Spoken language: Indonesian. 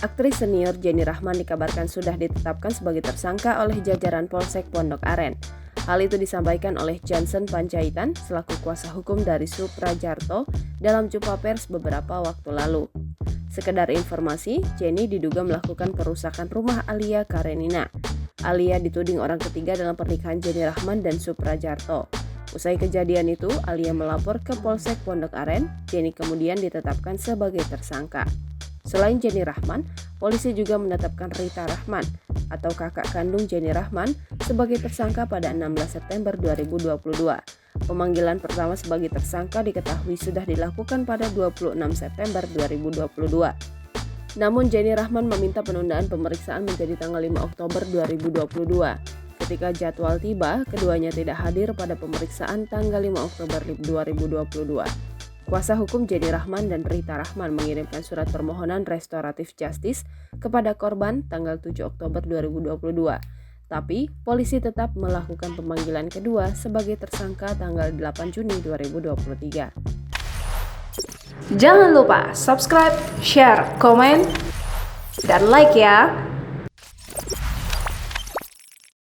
Aktris senior Jenny Rahman dikabarkan sudah ditetapkan sebagai tersangka oleh jajaran Polsek Pondok Aren. Hal itu disampaikan oleh Johnson Panjaitan selaku kuasa hukum dari Suprajarto dalam jumpa pers beberapa waktu lalu. Sekedar informasi, Jenny diduga melakukan perusakan rumah Alia Karenina. Alia dituding orang ketiga dalam pernikahan Jenny Rahman dan Suprajarto. Usai kejadian itu, Alia melapor ke Polsek Pondok Aren. Jenny kemudian ditetapkan sebagai tersangka. Selain Jenny Rahman, polisi juga menetapkan Rita Rahman atau kakak kandung Jenny Rahman sebagai tersangka pada 16 September 2022. Pemanggilan pertama sebagai tersangka diketahui sudah dilakukan pada 26 September 2022. Namun Jenny Rahman meminta penundaan pemeriksaan menjadi tanggal 5 Oktober 2022. Ketika jadwal tiba, keduanya tidak hadir pada pemeriksaan tanggal 5 Oktober 2022. Kuasa hukum Jenny Rahman dan Rita Rahman mengirimkan surat permohonan restoratif justice kepada korban tanggal 7 Oktober 2022. Tapi, polisi tetap melakukan pemanggilan kedua sebagai tersangka tanggal 8 Juni 2023. Jangan lupa subscribe, share, komen, dan like ya!